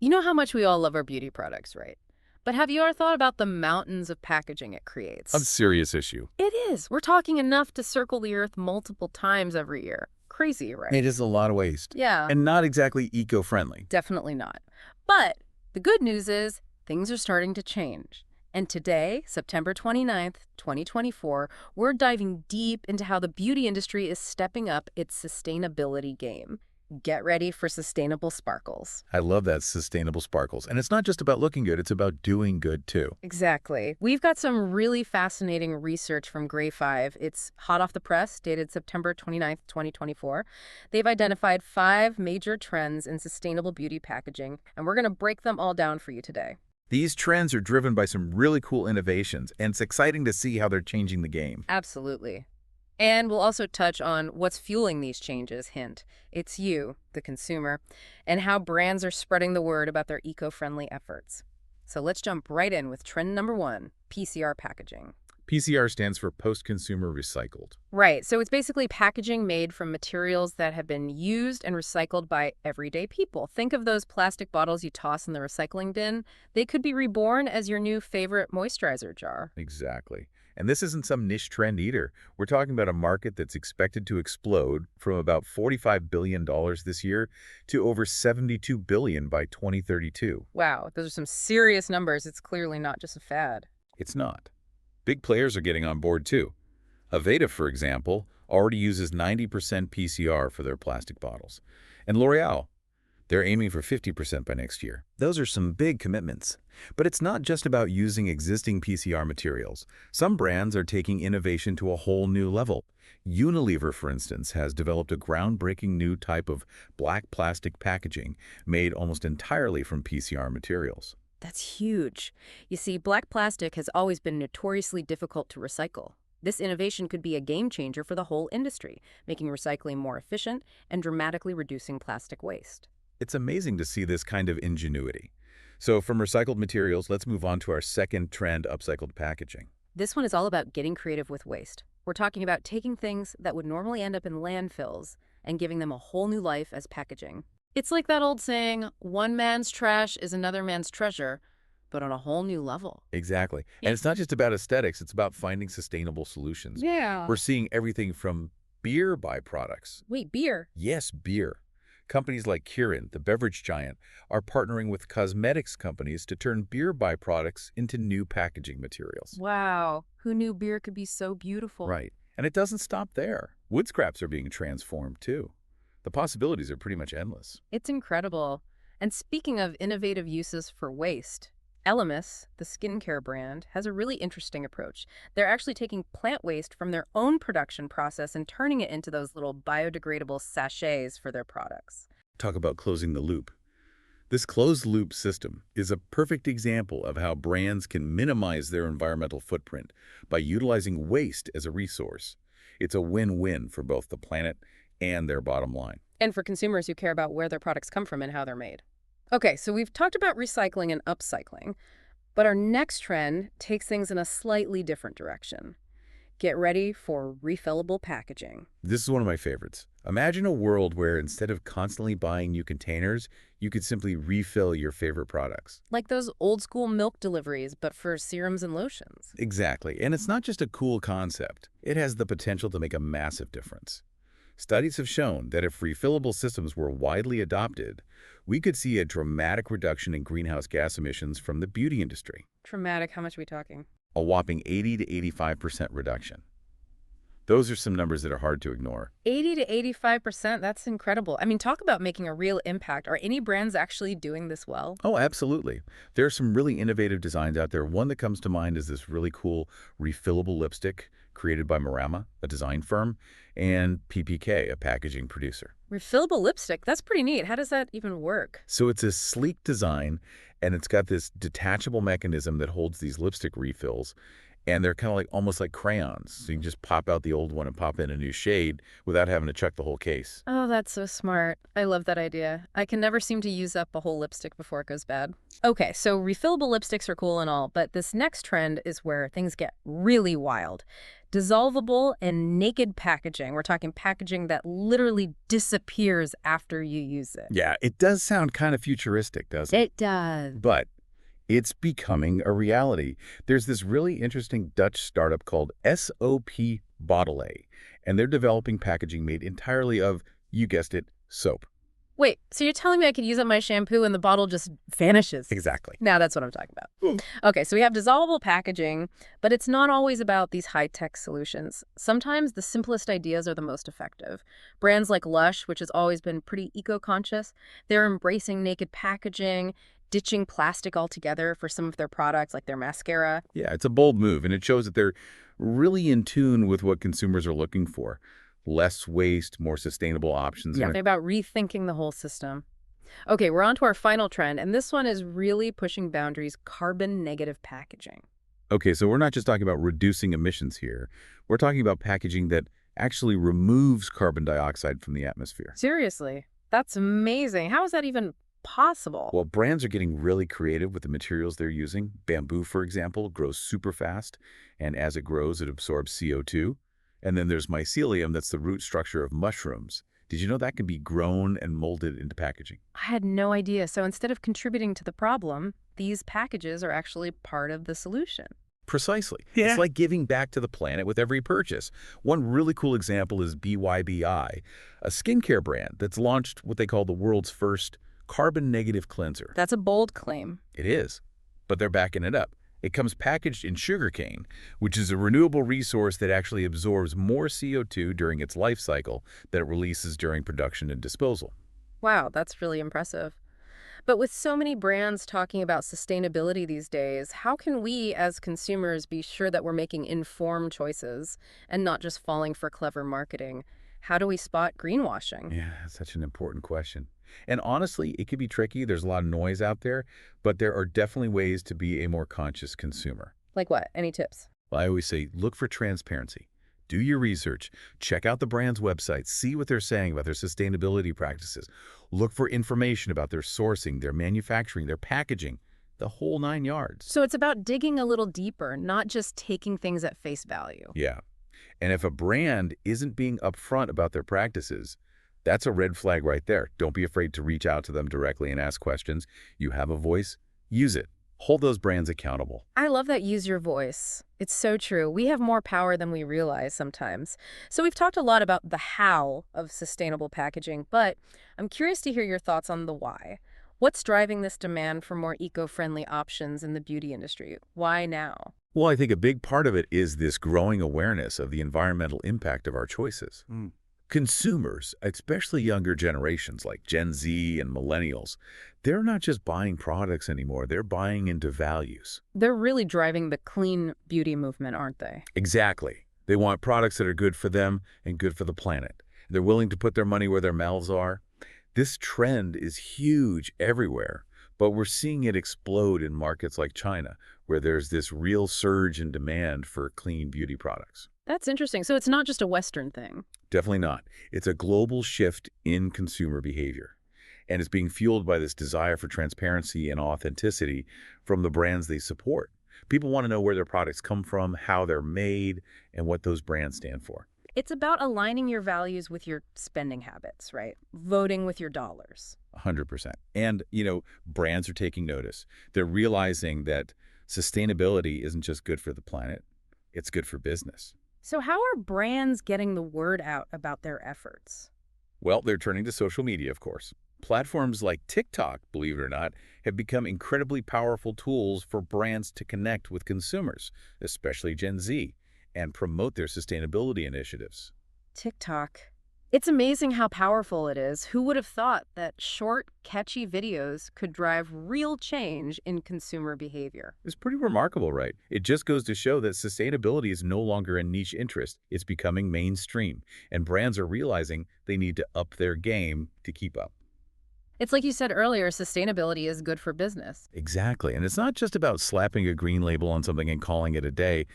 You know how much we all love our beauty products, right? But have you ever thought about the mountains of packaging it A creates? serious issue. It is. We're talking enough to circle the Earth multiple times every year. Crazy, right? It is a lot of waste. Yeah, And not exactly eco-friendly. definitely not. But the good news is things are starting to change. And today, September 29th, 2024, we're diving deep into how the beauty industry is stepping up its sustainability game. Get ready for sustainable sparkles. I love that sustainable sparkles. And it's not just about looking good, it's about doing good too. Exactly. We've got some really fascinating research from Gray 5. It's hot off the press, dated September 29th, 2024. They've identified 5 major trends in sustainable beauty packaging, and we're going to break them all down for you today. These trends are driven by some really cool innovations, and it's exciting to see how they're changing the game. Absolutely. And we'll also touch on what's fueling these changes. Hint, it's you, the consumer, and how brands are spreading the word about their eco-friendly efforts. So let's jump right in with trend number 1, PCR packaging. PCR stands for post-consumer recycled. Right, so it's basically packaging made from materials that have been used and recycled by everyday people. Think of those plastic bottles you toss in the recycling bin. They could be reborn as your new favorite moisturizer jar. Exactly. And this isn't some niche trend either. We're talking about a market that's expected to explode from about $45 billion this year to over $72 billion by 2032. Wow, those are some serious numbers. It's clearly not just a fad. It's not. Big players are getting on board too. Aveda, for example, already uses 90% PCR for their plastic bottles. And L'Oreal, they're aiming for 50% by next year. Those are some big commitments. But it's not just about using existing PCR materials. Some brands are taking innovation to a whole new level. Unilever, for instance, has developed a groundbreaking new type of black plastic packaging made almost entirely from PCR materials. That's huge. You see, black plastic has always been notoriously difficult to recycle. This innovation could be a game changer for the whole industry, making recycling more efficient and dramatically reducing plastic waste. It's amazing to see this kind of ingenuity. So from recycled materials, let's move on to our second trend, upcycled packaging. This one is all about getting creative with waste. We're talking about taking things that would normally end up in landfills and giving them a whole new life as packaging. It's like that old saying, one man's trash is another man's treasure, but on a whole new level. Exactly. And it's not just about aesthetics, it's about finding sustainable solutions. Yeah. We're seeing everything from beer byproducts. Wait, beer? Yes, beer. Companies like Kirin, the beverage giant, are partnering with cosmetics companies to turn beer byproducts into new packaging materials. Wow. Who knew beer could be so beautiful? Right. And it doesn't stop there. Wood scraps are being transformed too. The possibilities are pretty much endless. It's incredible. And speaking of innovative uses for waste, Elemis, the skincare brand, has a really interesting approach. They're actually taking plant waste from their own production process and turning it into those little biodegradable sachets for their products. Talk about closing the loop. This closed-loop system is a perfect example of how brands can minimize their environmental footprint by utilizing waste as a resource. It's a win-win for both the planet and their bottom line. And for consumers who care about where their products come from and how they're made. Okay, so we've talked about recycling and upcycling, but our next trend takes things in a slightly different direction. Get ready for refillable packaging. This is one of my favorites. Imagine a world where instead of constantly buying new containers, you could simply refill your favorite products. Like those old school milk deliveries, but for serums and lotions. Exactly. And it's not just a cool concept. It has the potential to make a massive difference. Studies have shown that if refillable systems were widely adopted, we could see a dramatic reduction in greenhouse gas emissions from the beauty industry. Dramatic, how much are we talking? A whopping 80 to 85% reduction. Those are some numbers that are hard to ignore. 80 to 85%, that's incredible. I mean, talk about making a real impact. Are any brands actually doing this well? Oh, absolutely. There are some really innovative designs out there. One that comes to mind is this really cool refillable lipstick created by Marama, a design firm, and PPK, a packaging producer. Refillable lipstick, that's pretty neat. How does that even work? So it's a sleek design, and it's got this detachable mechanism that holds these lipstick refills, and they're kind of like almost like crayons. So you can just pop out the old one and pop in a new shade without having to check the whole case. Oh, that's so smart. I love that idea. I can never seem to use up a whole lipstick before it goes bad. Okay, so refillable lipsticks are cool and all, but this next trend is where things get really wild. Dissolvable and naked packaging. We're talking packaging that literally disappears after you use it. Yeah, it does sound kind of futuristic, doesn't it? It does. But it's becoming a reality. There's this really interesting Dutch startup called SOP Bottle A, and they're developing packaging made entirely of, you guessed it, soap. Wait, so you're telling me I could use up my shampoo and the bottle just vanishes? Exactly. Now that's what I'm talking about. Okay, so we have dissolvable packaging, but it's not always about these high-tech solutions. Sometimes the simplest ideas are the most effective. Brands like Lush, which has always been pretty eco-conscious, they're embracing naked packaging, ditching plastic altogether for some of their products, like their mascara. Yeah, it's a bold move, and it shows that they're really in tune with what consumers are looking for. Less waste, more sustainable options. Yeah, they're about rethinking the whole system. Okay, we're on to our final trend, and this one is really pushing boundaries: carbon negative packaging. Okay, so we're not just talking about reducing emissions here. We're talking about packaging that actually removes carbon dioxide from the atmosphere. Seriously, that's amazing. How is that even possible? Well, brands are getting really creative with the materials they're using. Bamboo, for example, grows super fast, and as it grows, it absorbs CO2. And then there's mycelium, that's the root structure of mushrooms. Did you know that can be grown and molded into packaging? I had no idea. So instead of contributing to the problem, these packages are actually part of the solution. Precisely. Yeah. It's like giving back to the planet with every purchase. One really cool example is BYBI, a skincare brand that's launched what they call the world's first carbon-negative cleanser. That's a bold claim. It is, but they're backing it up. It comes packaged in sugarcane, which is a renewable resource that actually absorbs more CO2 during its life cycle than it releases during production and disposal. Wow, that's really impressive. But with so many brands talking about sustainability these days, how can we as consumers be sure that we're making informed choices and not just falling for clever marketing? How do we spot greenwashing? Yeah, that's such an important question. And honestly, it can be tricky. There's a lot of noise out there, but there are definitely ways to be a more conscious consumer. Like what? Any tips? Well, I always say, look for transparency. Do your research. Check out the brand's website. See what they're saying about their sustainability practices. Look for information about their sourcing, their manufacturing, their packaging, the whole 9 yards. So it's about digging a little deeper, not just taking things at face value. Yeah. And if a brand isn't being upfront about their practices, that's a red flag right there. Don't be afraid to reach out to them directly and ask questions. You have a voice, use it. Hold those brands accountable. I love that use your voice. It's so true. We have more power than we realize sometimes. So we've talked a lot about the how of sustainable packaging, but I'm curious to hear your thoughts on the why. What's driving this demand for more eco-friendly options in the beauty industry? Why now? Well, I think a big part of it is this growing awareness of the environmental impact of our choices. Consumers, especially younger generations like Gen Z and millennials, they're not just buying products anymore, they're buying into values. They're really driving the clean beauty movement, aren't they? Exactly. They want products that are good for them and good for the planet. They're willing to put their money where their mouths are. This trend is huge everywhere, but we're seeing it explode in markets like China, where there's this real surge in demand for clean beauty products. That's interesting. So it's not just a Western thing. Definitely not. It's a global shift in consumer behavior, and it's being fueled by this desire for transparency and authenticity from the brands they support. People want to know where their products come from, how they're made, and what those brands stand for. It's about aligning your values with your spending habits, right? Voting with your dollars. 100%. And, brands are taking notice. They're realizing that sustainability isn't just good for the planet, it's good for business. So how are brands getting the word out about their efforts? Well, they're turning to social media, of course. Platforms like TikTok, believe it or not, have become incredibly powerful tools for brands to connect with consumers, especially Gen Z, and promote their sustainability initiatives. TikTok. It's amazing how powerful it is. Who would have thought that short, catchy videos could drive real change in consumer behavior? It's pretty remarkable, right? It just goes to show that sustainability is no longer a niche interest. It's becoming mainstream, and brands are realizing they need to up their game to keep up. It's like you said earlier, sustainability is good for business. Exactly, and it's not just about slapping a green label on something and calling it a day.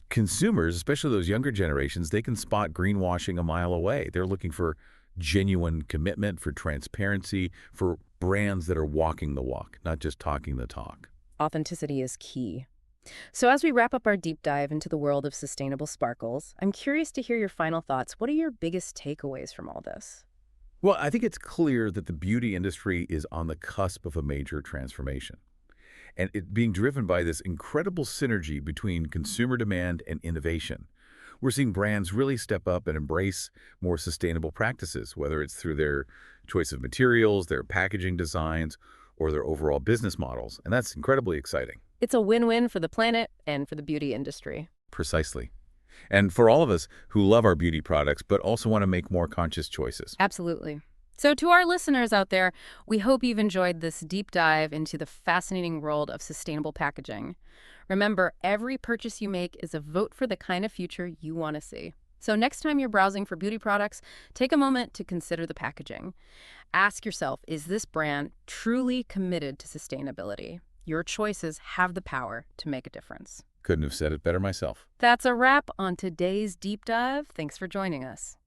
Consumers, especially those younger generations, they can spot greenwashing a mile away. They're looking for genuine commitment, for transparency, for brands that are walking the walk, not just talking the talk. Authenticity is key. So as we wrap up our deep dive into the world of sustainable sparkles, I'm curious to hear your final thoughts. What are your biggest takeaways from all this? Well, I think it's clear that the beauty industry is on the cusp of a major transformation, and it being driven by this incredible synergy between consumer demand and innovation. We're seeing brands really step up and embrace more sustainable practices, whether it's through their choice of materials, their packaging designs, or their overall business models, and that's incredibly exciting. It's a win-win for the planet and for the beauty industry. Precisely. And for all of us who love our beauty products but also want to make more conscious choices. Absolutely. So to our listeners out there, we hope you've enjoyed this deep dive into the fascinating world of sustainable packaging. Remember, every purchase you make is a vote for the kind of future you want to see. So next time you're browsing for beauty products, take a moment to consider the packaging. Ask yourself, is this brand truly committed to sustainability? Your choices have the power to make a difference. Couldn't have said it better myself. That's a wrap on today's deep dive. Thanks for joining us.